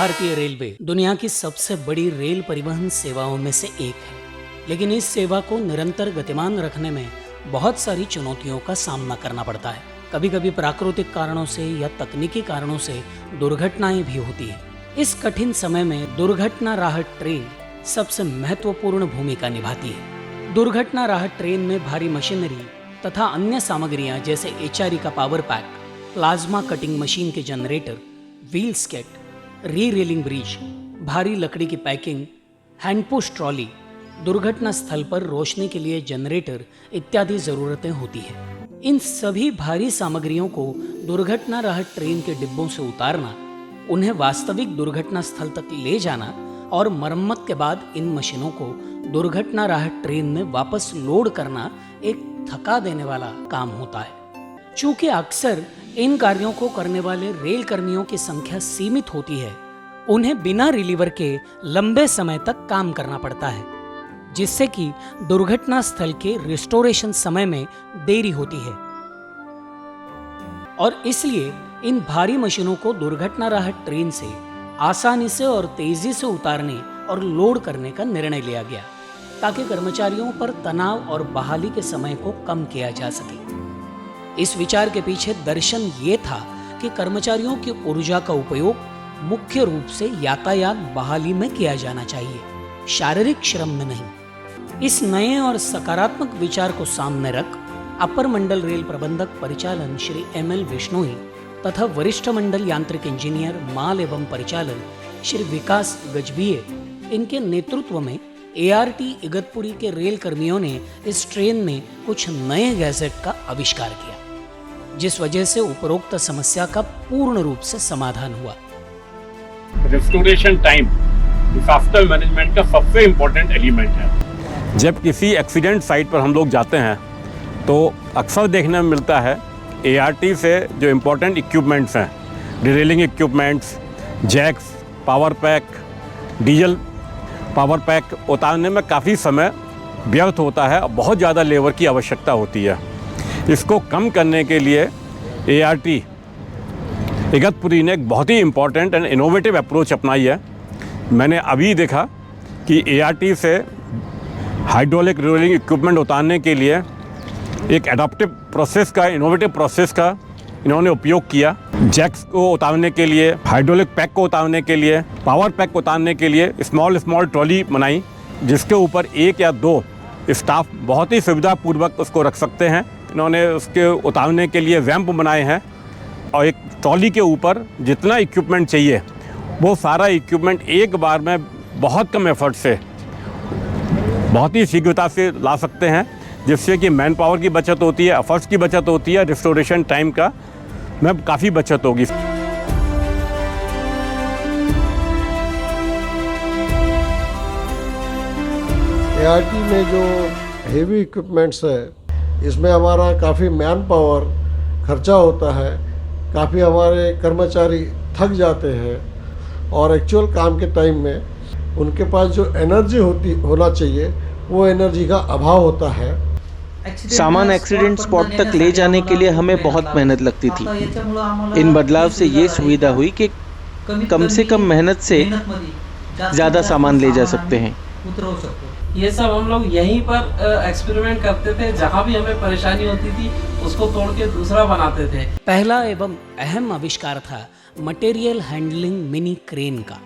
भारतीय रेलवे दुनिया की सबसे बड़ी रेल परिवहन सेवाओं में से एक है, लेकिन इस सेवा को निरंतर गतिमान रखने में बहुत सारी चुनौतियों का सामना करना पड़ता है। कभी कभी प्राकृतिक कारणों से या तकनीकी कारणों से दुर्घटनाएं भी होती है। इस कठिन समय में दुर्घटना राहत ट्रेन सबसे महत्वपूर्ण भूमिका निभाती है। दुर्घटना राहत ट्रेन में भारी मशीनरी तथा अन्य सामग्रियां जैसे HRE का power pack, plasma cutting machine के जनरेटर, व्हील स्केट, री-रेलिंग ब्रिज, भारी लकड़ी की पैकिंग, हैंडपुश ट्रॉली, दुर्घटना स्थल पर रोशनी के लिए जनरेटर इत्यादि जरूरतें होती है। इन सभी भारी सामग्रियों को दुर्घटना राहत ट्रेन के डिब्बों से उतारना, उन्हें वास्तविक दुर्घटना स्थल तक ले जाना और मरम्मत के बाद इन मशीनों को दुर्घटना राहत ट्रेन में वापस लोड करना एक थका देने वाला काम होता है। चूंकि अक्सर इन कार्यों को करने वाले रेल कर्मियों की संख्या सीमित होती है, उन्हें बिना रिलीवर के लंबे समय तक काम करना पड़ता है, जिससे कि दुर्घटना स्थल के रिस्टोरेशन समय में देरी होती है। और इसलिए इन भारी मशीनों को दुर्घटना राहत ट्रेन से आसानी से और तेजी से उतारने और लोड करने का निर्णय लिया गया, ताकि कर्मचारियों पर तनाव और बहाली के समय को कम किया जा सके। इस विचार के पीछे दर्शन ये था कि कर्मचारियों की ऊर्जा का उपयोग मुख्य रूप से यातायात बहाली में किया जाना चाहिए, शारीरिक श्रम में नहीं। इस नए और सकारात्मक विचार को सामने रख अपर मंडल रेल प्रबंधक परिचालन श्री ML विश्नोई तथा वरिष्ठ मंडल यांत्रिक इंजीनियर माल एवं परिचालन श्री विकास गजभिये, इनके नेतृत्व में ART इगतपुरी के रेल कर्मियों ने इस ट्रेन में कुछ नए गैजेट का आविष्कार किया, जिस वजह से उपरोक्त समस्या का पूर्ण रूप से समाधान हुआ। रिस्टोरेशन टाइम डिजास्टर मैनेजमेंट का सबसे इम्पोर्टेंट एलिमेंट है। जब किसी एक्सीडेंट साइट पर हम लोग जाते हैं तो अक्सर देखने में मिलता है ART से जो इम्पोर्टेंट इक्विपमेंट्स हैं, derailing equipments, jacks, power pack, diesel power pack उतारने में काफ़ी समय व्यर्थ होता है और बहुत ज़्यादा लेबर की आवश्यकता होती है। इसको कम करने के लिए ART इगतपुरी ने एक बहुत ही इम्पॉर्टेंट एंड इनोवेटिव अप्रोच अपनाई है। मैंने अभी देखा कि ART से हाइड्रोलिक रोलिंग इक्विपमेंट उतारने के लिए एक एडॉप्टिव प्रोसेस का, इनोवेटिव प्रोसेस का इन्होंने उपयोग किया। जैक्स को उतारने के लिए, हाइड्रोलिक पैक को उतारने के लिए, पावर पैक को उतारने के लिए स्मॉल ट्रॉली बनाई, जिसके ऊपर 1 या 2 स्टाफ बहुत ही सुविधापूर्वक उसको रख सकते हैं। इन्होंने उसके उतारने के लिए रैंप बनाए हैं और एक ट्रॉली के ऊपर जितना इक्विपमेंट चाहिए वो सारा इक्विपमेंट एक बार में बहुत कम एफर्ट से, बहुत ही शीघ्रता से ला सकते हैं, जिससे कि मैन पावर की बचत होती है, एफर्ट्स की बचत होती है, रिस्टोरेशन टाइम का में काफ़ी बचत होगी। ART में जो हेवी इक्विपमेंट्स है, इसमें हमारा काफ़ी मैन पावर खर्चा होता है, काफ़ी हमारे कर्मचारी थक जाते हैं और एक्चुअल काम के टाइम में उनके पास जो एनर्जी होना चाहिए वो एनर्जी का अभाव होता है। सामान एक्सीडेंट स्पॉट तक ले जाने के लिए हमें बहुत मेहनत लगती थी। इन बदलाव से ये सुविधा हुई कि कम से कम मेहनत से ज़्यादा सामान ले जा सकते हैं। ये सब हम लोग यहीं पर एक्सपेरिमेंट करते थे, जहाँ भी हमें परेशानी होती थी उसको तोड़ के दूसरा बनाते थे। पहला एवं अहम आविष्कार था मटेरियल हैंडलिंग मिनी क्रेन का।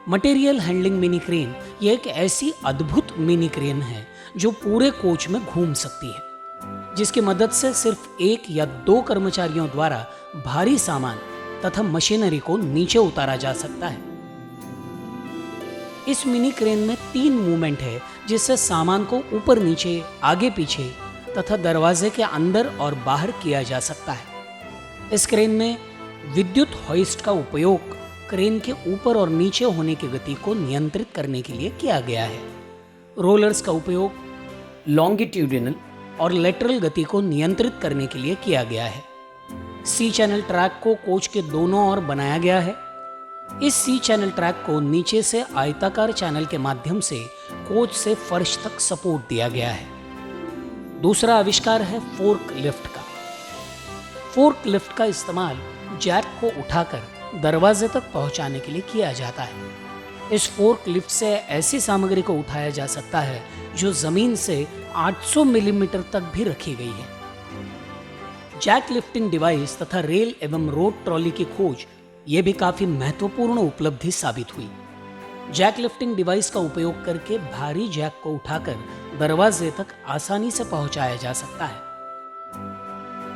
मटेरियल हैंडलिंग मिनी क्रेन ये एक ऐसी अद्भुत मिनी क्रेन है जो पूरे कोच में घूम सकती है, जिसकी मदद से सिर्फ 1 या 2 कर्मचारियों द्वारा भारी सामान तथा मशीनरी को नीचे उतारा जा सकता है। इस मिनी क्रेन में 3 मूवमेंट है, जिससे सामान को ऊपर नीचे, आगे पीछे तथा दरवाजे के अंदर और बाहर किया जा सकता है। इस क्रेन में विद्युत होइस्ट का उपयोग क्रेन के ऊपर और नीचे होने की गति को नियंत्रित करने के लिए किया गया है। रोलर्स का उपयोग लॉन्गिट्यूडिनल और लेटरल गति को नियंत्रित करने के लिए किया गया है। C चैनल ट्रैक को कोच के दोनों ओर बनाया गया है। इस C चैनल ट्रैक को नीचे से आयताकार चैनल के माध्यम से कोच से फर्श तक सपोर्ट दिया गया है। दूसरा आविष्कार है फोर्क लिफ्ट का। फोर्क लिफ्ट का इस्तेमाल जैक को उठाकर दरवाजे तक पहुंचाने के लिए किया जाता है। इस फोर्क लिफ्ट से ऐसी सामग्री को उठाया जा सकता है जो जमीन से 800 मिलीमीटर तक भी रखी गई है। जैक लिफ्टिंग डिवाइस तथा रेल एवं रोड ट्रॉली की खोज ये भी काफी महत्वपूर्ण उपलब्धि साबित हुई। जैक लिफ्टिंग डिवाइस का उपयोग करके भारी जैक को उठाकर दरवाजे तक आसानी से पहुंचाया जा सकता है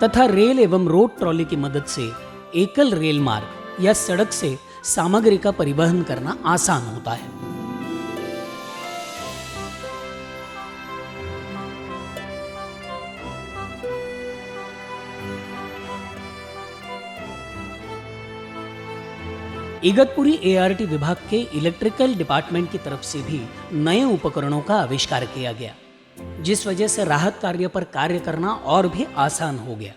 तथा रेल एवं रोड ट्रॉली की मदद से एकल रेल मार्ग या सड़क से सामग्री का परिवहन करना आसान होता है। इगतपुरी एआरटी विभाग के इलेक्ट्रिकल डिपार्टमेंट की तरफ से भी नए उपकरणों का आविष्कार किया गया, जिस वजह से राहत कार्य पर कार्य करना और भी आसान हो गया।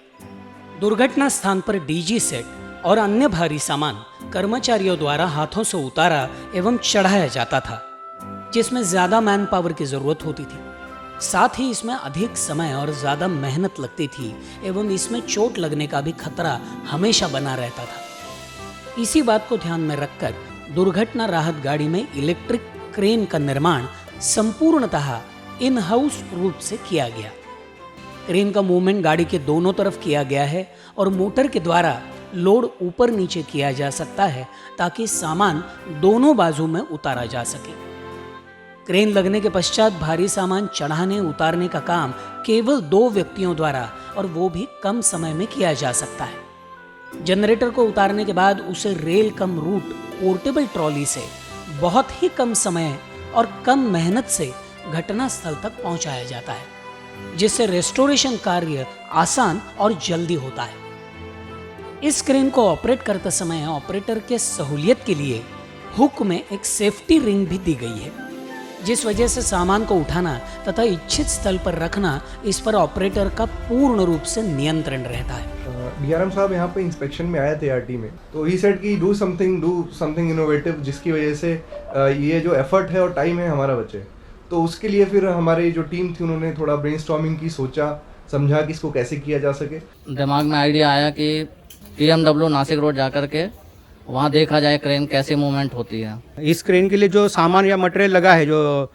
दुर्घटना स्थान पर डीजी सेट और अन्य भारी सामान कर्मचारियों द्वारा हाथों से उतारा एवं चढ़ाया जाता था, जिसमें ज्यादा मैन पावर की जरूरत होती थी। साथ ही इसमें अधिक समय और ज्यादा मेहनत लगती थी एवं इसमें चोट लगने का भी खतरा हमेशा बना रहता था। इसी बात को ध्यान में रखकर दुर्घटना राहत गाड़ी में इलेक्ट्रिक क्रेन का निर्माण संपूर्णतः इन हाउस रूप से किया गया। क्रेन का मूवमेंट गाड़ी के दोनों तरफ किया गया है और मोटर के द्वारा लोड ऊपर नीचे किया जा सकता है ताकि सामान दोनों बाजू में उतारा जा सके। क्रेन लगने के पश्चात भारी सामान चढ़ाने उतारने का काम केवल 2 व्यक्तियों द्वारा और वो भी कम समय में किया जा सकता है। जनरेटर को उतारने के बाद उसे rail cum route portable trolley से बहुत ही कम समय और कम मेहनत से घटना स्थल तक पहुंचाया जाता है, जिससे रेस्टोरेशन कार्य आसान और जल्दी होता है। इस क्रेन को ऑपरेट करते समय ऑपरेटर के सहूलियत के लिए हुक में एक सेफ्टी रिंग भी दी गई है, जिस वजह से सामान को उठाना तथा इच्छित स्थल पर रखना इस पर ऑपरेटर का पूर्ण रूप से नियंत्रण रहता है। डीआरएम साहब यहाँ पे इंस्पेक्शन में आए थे आरटी में, तो ही सेड कि डू समथिंग इनोवेटिव, जिसकी वजह से ये जो एफर्ट है और टाइम है हमारा बचे। तो उसके लिए फिर हमारी जो टीम थी उन्होंने थोड़ा ब्रेनस्टॉर्मिंग की, सोचा समझा कि इसको कैसे किया जा सके। दिमाग में आइडिया आया कि TMW नासिक रोड जाकर के वहाँ देखा जाए क्रेन कैसे मूवमेंट होती है। इस क्रेन के लिए जो सामान या मटेरियल लगा है, जो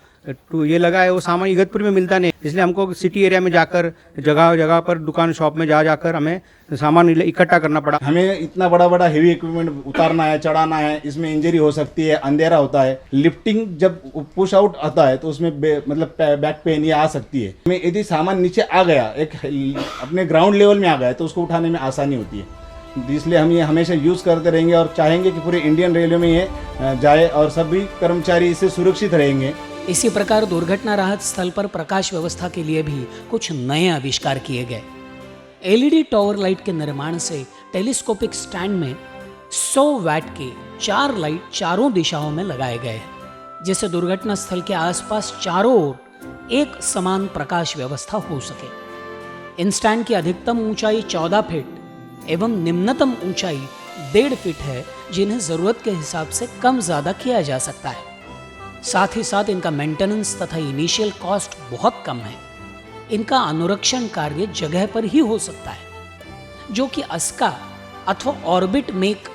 ये लगा है, वो सामान इगतपुर में मिलता नहीं, इसलिए हमको सिटी एरिया में जाकर जगह जगह पर दुकान शॉप में जाकर हमें सामान इकट्ठा करना पड़ा। हमें इतना बड़ा बड़ा हेवी इक्विपमेंट उतारना है, चढ़ाना है, इसमें इंजरी हो सकती है, अंधेरा होता है। लिफ्टिंग जब पुश आउट आता है तो उसमें मतलब बैक पेन ये आ सकती है। हमें यदि सामान नीचे आ गया, एक अपने ग्राउंड लेवल में आ गया, तो उसको उठाने में आसानी होती है। इसलिए हम ये हमेशा यूज़ करते रहेंगे और चाहेंगे कि पूरे इंडियन रेलवे में ये जाए और सभी कर्मचारी इससे सुरक्षित रहेंगे। इसी प्रकार दुर्घटना राहत स्थल पर प्रकाश व्यवस्था के लिए भी कुछ नए आविष्कार किए गए। LED टॉवर लाइट के निर्माण से टेलीस्कोपिक स्टैंड में 100 वैट के 4 लाइट चारों दिशाओं में लगाए गए हैं, जिससे दुर्घटना स्थल के आसपास चारों ओर एक समान प्रकाश व्यवस्था हो सके। इन स्टैंड की अधिकतम ऊंचाई 14 फीट एवं निम्नतम ऊंचाई 1.5 फीट है, जिन्हें जरूरत के हिसाब से कम ज्यादा किया जा सकता है। साथ ही साथ इनका मेंटेनेंस तथा इनिशियल कॉस्ट बहुत कम है। इनका अनुरक्षण कार्य जगह पर ही हो सकता है, जो कि अस्का अथवा orbit make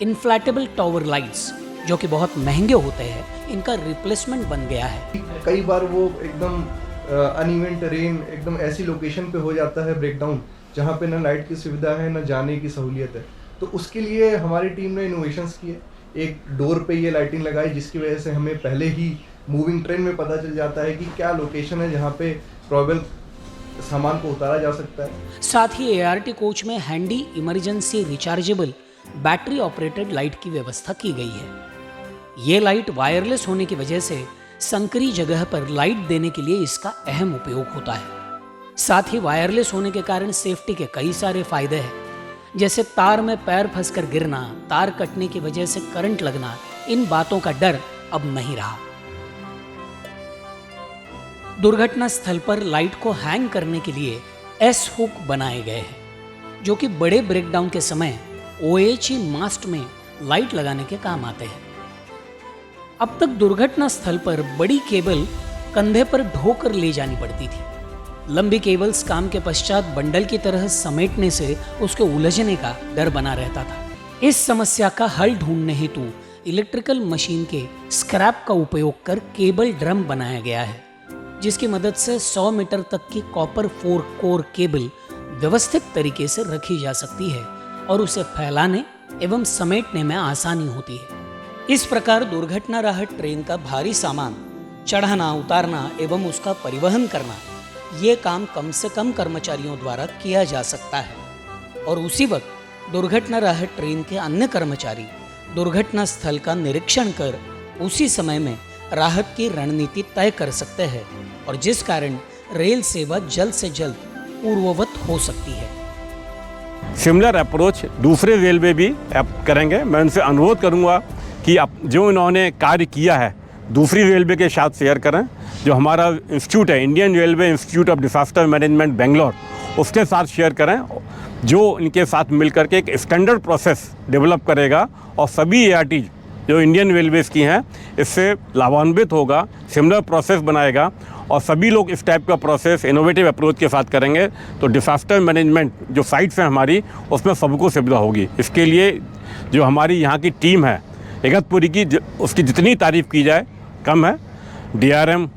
inflatable tower lights, जो कि बहुत महंगे होते हैं, इनका रिप्लेसमेंट बन गया है। कई बार वो एकदम अनइवन टेरेन, एकदम ऐसी लोकेशन पे हो जाता है ब्रेकडाउन, जहाँ पे ना लाइट की सुविधा है ना जाने की सहूलियत है। तो उसके लिए हमारी टीम ने इनोवेशंस किए। एक डोर पे ये लाइटिंग लगाई, जिसकी वजह से हमें पहले ही मूविंग ट्रेन में पता चल जाता है कि क्या लोकेशन है जहाँ पे प्रॉबेबल सामान को उतारा जा सकता है। साथ ही ART कोच में handy emergency rechargeable battery operated light की व्यवस्था की गई है। ये लाइट वायरलेस होने की वजह से संकरी जगह पर लाइट देने के लिए इसका अहम उपयोग होता है। साथ ही वायरलेस होने के कारण सेफ्टी के कई सारे फायदे हैं, जैसे तार में पैर फंसकर गिरना, तार कटने की वजह से करंट लगना, इन बातों का डर अब नहीं रहा। दुर्घटना स्थल पर लाइट को हैंग करने के लिए S हुक बनाए गए हैं, जो कि बड़े ब्रेकडाउन के समय OHE मास्ट में लाइट लगाने के काम आते हैं। अब तक दुर्घटना स्थल पर बड़ी केबल कंधे पर ढोकर ले जानी पड़ती थी। लंबी केबल्स काम के पश्चात बंडल की तरह समेटने से उसके उलझने का डर बना रहता था। इस समस्या का हल ढूंढने हेतु इलेक्ट्रिकल मशीन के स्क्रैप का उपयोग कर केबल ड्रम बनाया गया है, जिसकी मदद से 100 मीटर तक की कॉपर 4 कोर केबल व्यवस्थित तरीके से रखी जा सकती है और उसे फैलाने एवं समेटने में आसानी होती है। इस प्रकार दुर्घटना राहत ट्रेन का भारी सामान चढ़ाना, उतारना एवं उसका परिवहन करना, ये काम कम से कम कर्मचारियों द्वारा किया जा सकता है और उसी वक्त दुर्घटना राहत ट्रेन के अन्य कर्मचारी दुर्घटना स्थल का निरीक्षण कर उसी समय में राहत की रणनीति तय कर सकते हैं और जिस कारण रेल सेवा जल्द से जल्द पूर्ववत हो सकती है। सिमिलर अप्रोच दूसरे रेलवे भी करेंगे। मैं उनसे अनुरोध करूंगा कि जो इन्होंने कार्य किया है दूसरी रेलवे के साथ शेयर करें। जो हमारा इंस्टीट्यूट है, Indian railway institute of disaster management Bangalore, उसके साथ शेयर करें, जो इनके साथ मिलकर के एक स्टैंडर्ड प्रोसेस डेवलप करेगा और सभी ART जो इंडियन रेलवेज़ की हैं इससे लाभान्वित होगा, सिमिलर प्रोसेस बनाएगा और सभी लोग इस टाइप का प्रोसेस इनोवेटिव अप्रोच के साथ करेंगे तो डिजास्टर मैनेजमेंट जो साइट्स हैं हमारी, उसमें सबको सुविधा होगी। इसके लिए जो हमारी यहाँ की टीम है इगतपुरी की, उसकी जितनी तारीफ़ की जाए कम है। DRM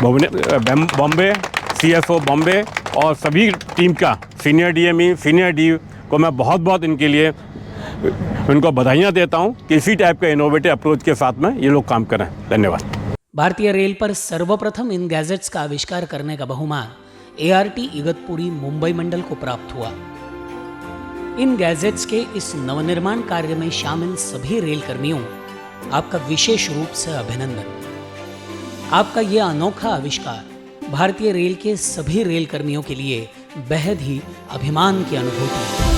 बॉम्बे, CSO बॉम्बे और सभी टीम का सीनियर DME, सीनियर DE को मैं बहुत बहुत इनके लिए उनको बधाइयाँ देता हूँ कि इसी टाइप का इनोवेटिव अप्रोच के साथ में ये लोग काम करें। धन्यवाद। भारतीय रेल पर सर्वप्रथम इन गैजेट्स का आविष्कार करने का बहुमान ART इगतपुरी मुंबई मंडल को प्राप्त हुआ। इन गैजेट्स के इस नवनिर्माण कार्य में शामिल सभी रेल कर्मियों आपका विशेष रूप से अभिनंदन। आपका यह अनोखा आविष्कार भारतीय रेल के सभी रेल कर्मियों के लिए बेहद ही अभिमान की अनुभूति है।